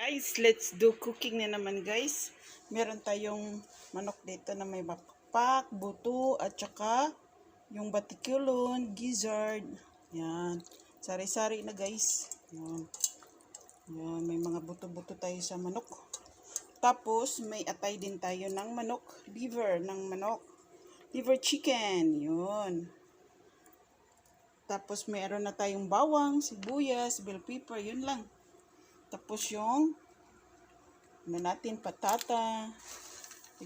Guys, let's do cooking na naman guys. Meron tayong manok dito na may bakpak, buto, at saka yung batikulon, gizzard. Yan. Sari-sari na guys. Yan. Yan. May mga buto-buto tayo sa manok. Tapos, may atay din tayo ng manok. Liver ng manok. Liver chicken. Yun. Tapos, meron na tayong bawang, sibuyas, bell pepper. Yun lang. Tapos yung natin patata,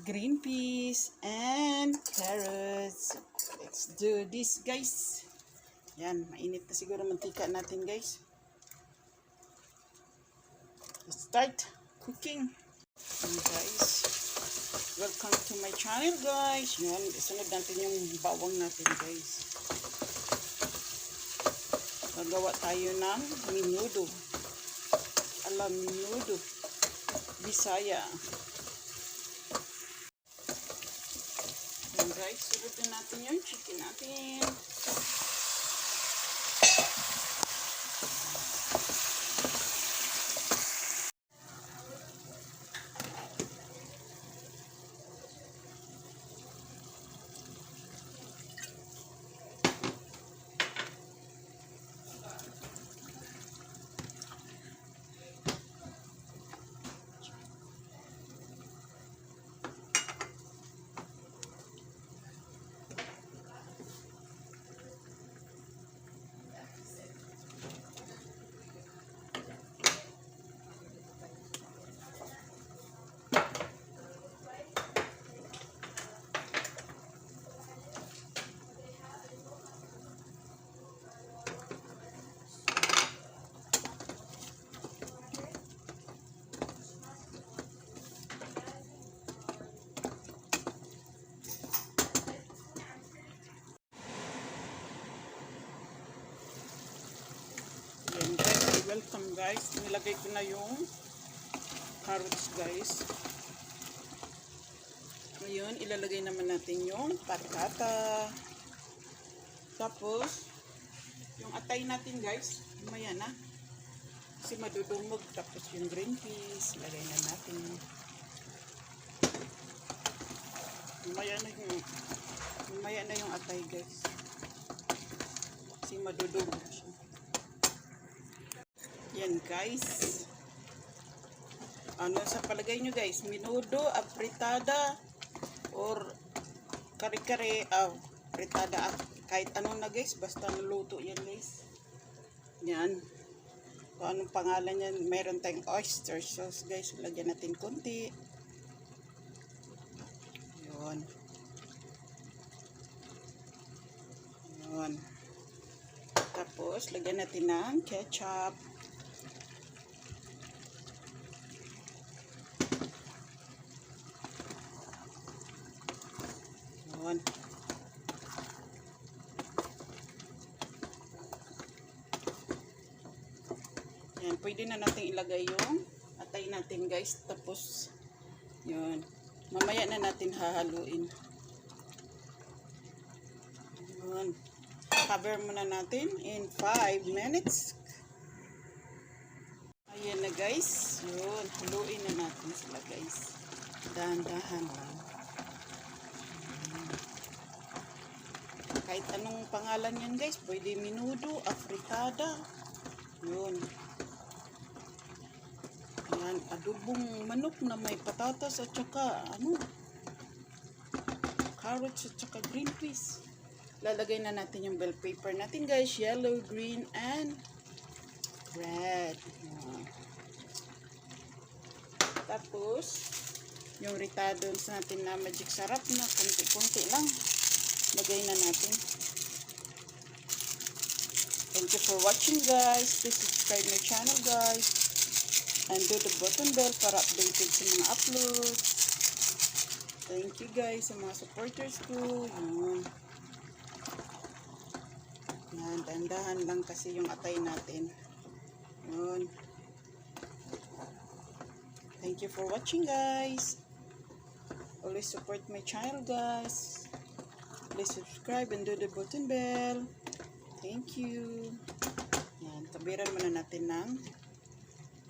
green peas, and carrots. Let's do this guys. Yan, mainit na siguro mantika natin guys. Let's start cooking. And guys, welcome to my channel guys. Yan, isunod natin yung bawang natin guys. Gagawa tayo ng menudo. Alam menudo Bisaya. Yan guys, sunod na natin yung chicken natin. Welcome guys, nilagay ko na yung carrots guys. Ngayon, ilalagay naman natin yung patata. Tapos, yung atay natin guys, mamaya na. Kasi madudumog. Tapos yung green peas, ilagay na natin. Mamaya na yung atay guys. Kasi madudumog siya. Yan guys. Ano sa palagay nyo guys? Menudo, apritada, or kare-kare, apritada, kahit ano na guys. Basta naluto yan guys. Yan. Kung anong pangalan yan. Meron tayong oyster sauce guys. Lagyan natin konti. Yun. Yun. Tapos, lagyan natin ng ketchup. Yun. Yan, pwede na natin ilagay yung atay natin guys. Tapos, yun. Mamaya na natin hahaluin. Yun. Cover muna natin in 5 minutes. Ayan na guys. Yun. Haluin na natin sila guys. Dahan-dahan lang. Kahit anong pangalan yan guys. Pwede menudo, afritada. Yun. Yan. Adobong manok na may patatas at saka carrots at saka green peas. Lalagay na natin yung bell pepper natin guys. Yellow, green, and red. Tapos, yung ritados natin na magic sarap na kunti-kunti lang. Lagay na natin. Thank you for watching guys. Please subscribe my channel guys. And do the button bell para updated sa mga uploads. Thank you guys sa mga supporters ko. Yun. Yan, dahan-dahan lang kasi yung atay natin. Yun. Thank you for watching guys. Always support my channel guys. Please subscribe and do the button bell. Thank you. Yan, tabiran muna natin ng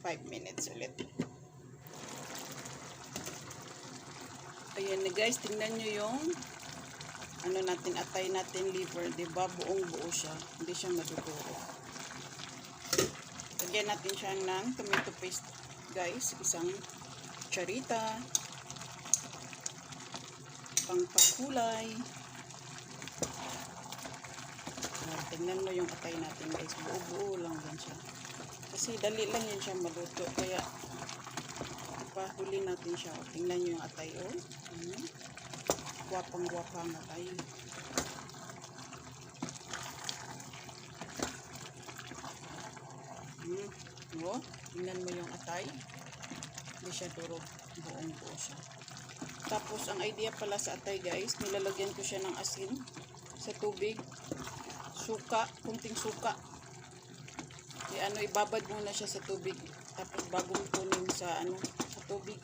5 minutes ulit. Ayan na guys, tingnan nyo yung ano natin, atay natin liver, diba? Buong buo siya, hindi siya maduduro. Lagyan natin siya ng tomato paste guys, isang charita, pangpakulay. Tingnan mo yung atay natin guys, buo-buo lang yan siya. Kasi dali lang yan siya maluto, kaya pahuli natin siya. Tingnan nyo yung atay, oh. Guwapang-guwapang atay. Oh, tingnan mo yung atay. Hindi siya durog, buong-buo siya. Tapos, ang idea pala sa atay guys, nilalagyan ko siya ng asin sa tubig. Suka, kunting suka. Ibabad muna siya sa tubig. Tapos bago mo kunin sa tubig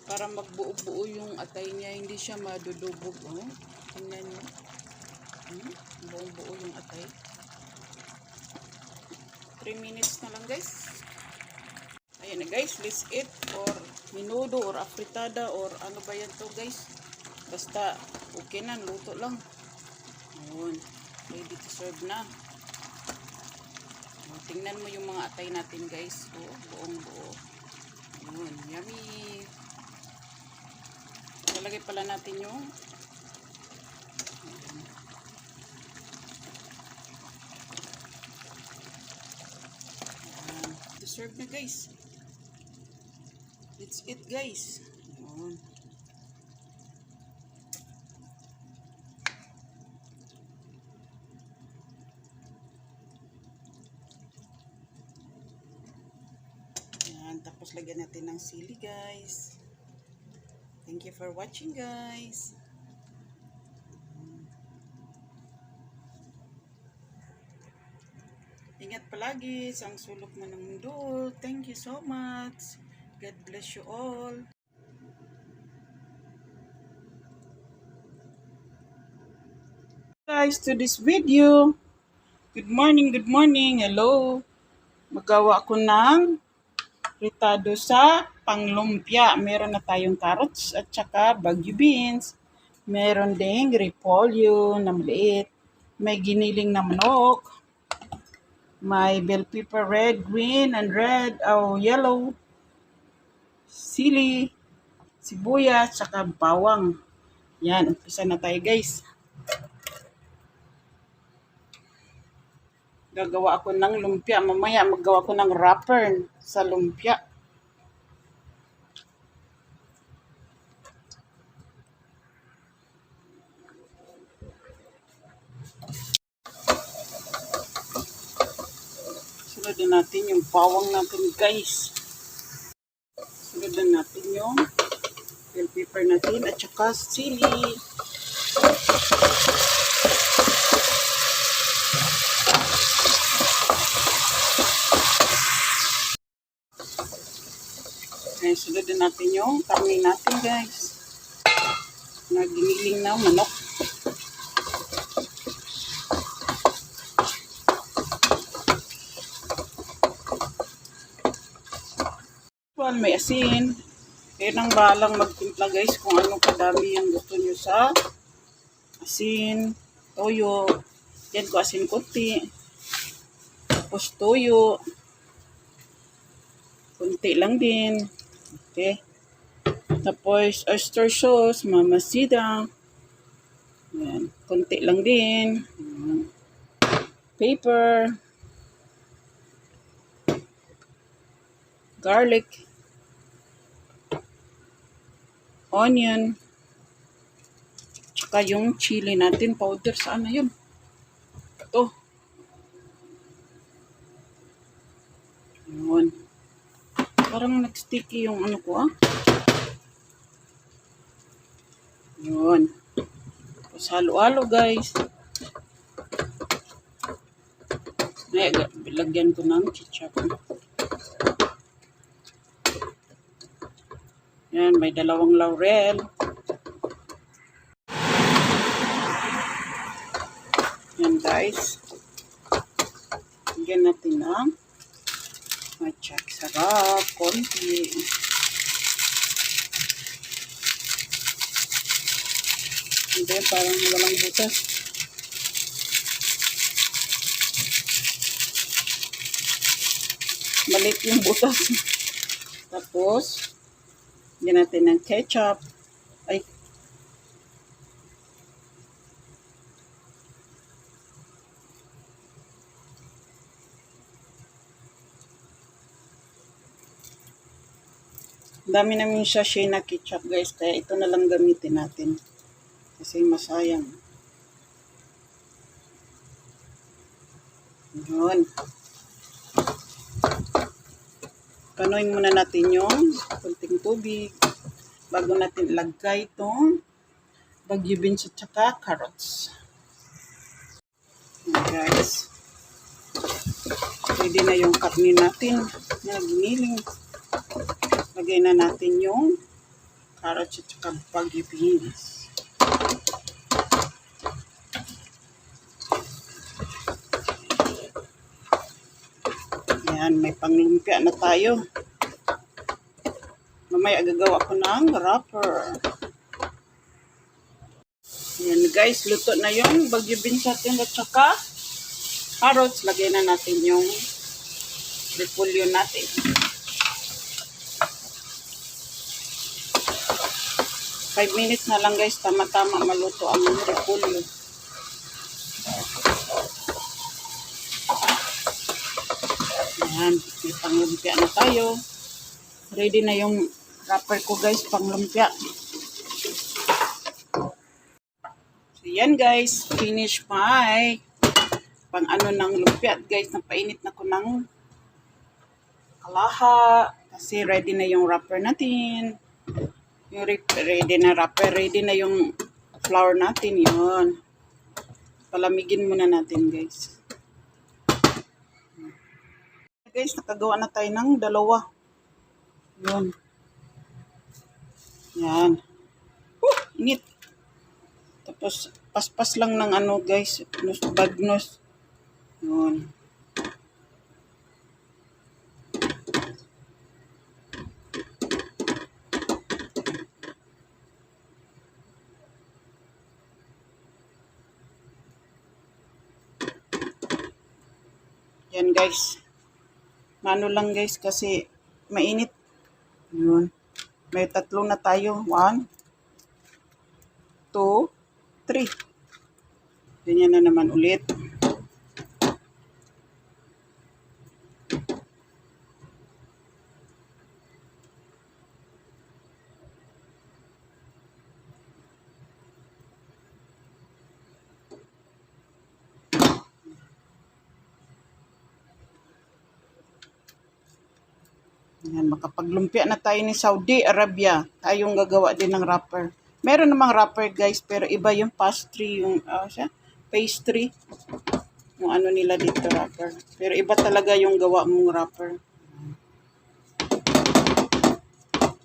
para magbuo-buo yung atay niya, hindi siya madudubog. Oh. Tingnan niyo. Buong-buo yung atay. 3 minutes na lang guys. Ayan na guys, let's eat or menudo or afritada or ano ba yan to guys. Basta okay na, luto lang. Ayun. Ready to serve na. Tingnan mo yung mga atay natin guys. Oh, buong buo. Ayun, yummy. Talagay pala natin yung to serve na guys. Let's eat guys. Ayun. Tapos lagyan natin ng sili guys. Thank you for watching guys. Ingat palagi sa ang sulok man ng mundo. Thank you so much. God bless you all. Guys, to this video. Good morning, hello. Magawa ko ng ritado sa panglumpia. Meron na tayong carrots at saka bagu beans. Meron ding repolyo na maliit. May giniling na manok. May bell pepper red, green, and red, yellow. Sili, sibuyas, saka bawang. Yan, umpisa na tayo guys. Gagawa ako ng lumpia. Mamaya maggawa ko ng wrapper sa lumpia. Sunodin natin yung bawang natin guys. Sunodin natin yung bell pepper natin at saka sili. Okay, sunodin natin yung karne natin guys. Naginiling na manok. May asin. Kaya nang bahalang magtimpla guys kung ano kadami yung gusto nyo sa asin, toyo. Yan ko asin kunti. Tapos toyo. Kunti lang din. Okay. Tapos oyster sauce, mamasida. Yan. Kunti lang din. Pepper. Garlic. Onion. Tsaka yung chili natin powder. Saan na yun? Ito. Yun. Parang nag-sticky yung ano ko Yun. Tapos halo-halo guys. Lagyan ko ng ketchup. Yan, may 2 laurel. Yan guys. Lagyan natin ng Matcha. Sarap. Konti. Hindi, parang walang butas. Maliit yung butas. Tapos, lagyan natin ng ketchup. Ay, dami namin sachet na ketchup guys, kaya ito na lang gamitin natin. Kasi masayang. Yun. Panuin muna natin yung kunting tubig bago natin ilagay itong bagyo beans at saka carrots. Ayan guys. Pwede na yung karne natin na giniling. Lagay na natin yung carrots at saka bagyo beans. Ayan, may panglumpia na tayo. Mamaya gagawa ko ng wrapper. Ayan guys, luto na yung bagyo beans natin at saka carrots. Lagay na natin yung repolyo natin. Five minutes na lang guys, tama-tama maluto ang repolyo. Ayan, may panglumpia na tayo. Ready na yung wrapper ko guys, panglumpia. So yan guys, finish my pang ano ng lumpia guys. Napainit na ko ng kalaha. Kasi ready na yung wrapper natin. Yung ready na wrapper, ready na yung flour natin. Yun. Palamigin muna natin guys. Guys, nakagawa na tayo ng dalawa. Yun. Yan. Init. Tapos, paspas lang ng ano guys, bagnos. Yun. Yan guys. Mano lang guys kasi mainit. Yun. May tatlo na tayo. 1, 2, 3. Ganyan na naman ulit. Yan, makapaglumpia na tayo ni Saudi Arabia. Tayong gagawa din ng wrapper. Meron namang wrapper guys, pero iba yung pastry, yung pastry. Yung ano nila dito wrapper. Pero iba talaga yung gawa mong wrapper.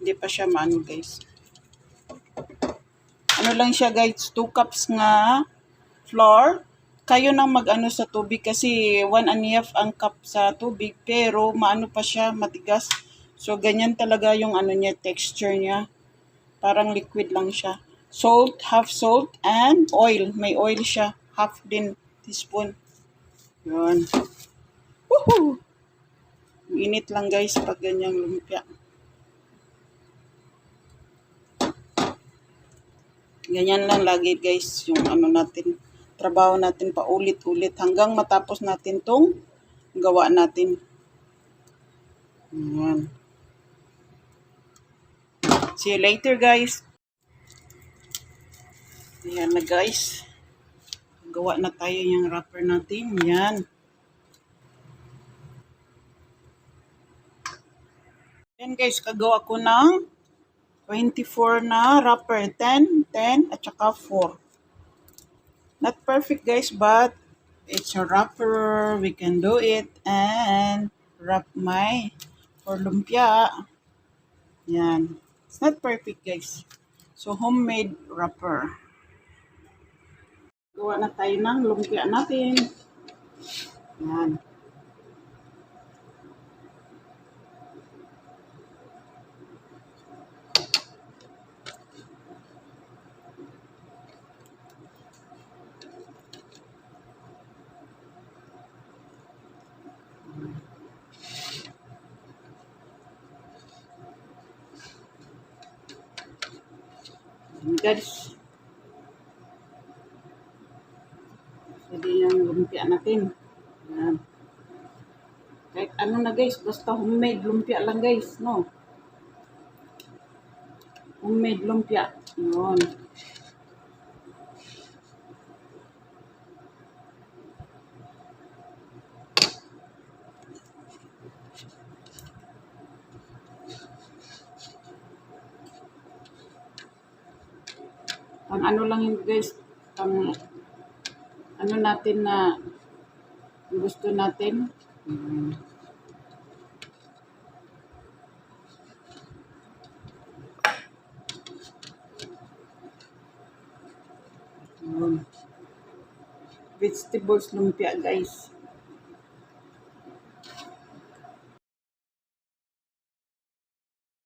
Hindi pa siya maano guys. Ano lang siya guys, 2 cups nga flour. Kayo nang mag-ano sa tubig kasi 1.5 ang cup sa tubig. Pero maano pa siya, matigas. So, ganyan talaga yung ano niya, texture niya. Parang liquid lang siya. Salt, half salt, and oil. May oil siya. Half din teaspoon. Yun. Woohoo! Init lang guys pag ganyang lumpia. Ganyan lang lagi guys yung ano natin. Trabaho natin pa ulit-ulit hanggang matapos natin tong gawa natin. Ayan. See you later guys. Ayan na guys. Gawa na tayo yung wrapper natin. Yan. Ayan guys, kagawa ko ng 24 na wrapper. 10, 10, at saka 4. Not perfect guys, but it's a wrapper. We can do it. And wrap my for lumpia. Yan. It's not perfect guys. So homemade wrapper. Gawa na tayo ng lumpia natin. Yan. Guys, pwede yung lumpia natin. Yan. Kahit ano na guys, basta homemade lumpia lang guys, no? Homemade lumpia. Yun. Pang ano lang yun guys, pang ano natin na gusto natin. Yun. Vegetables lumpia guys.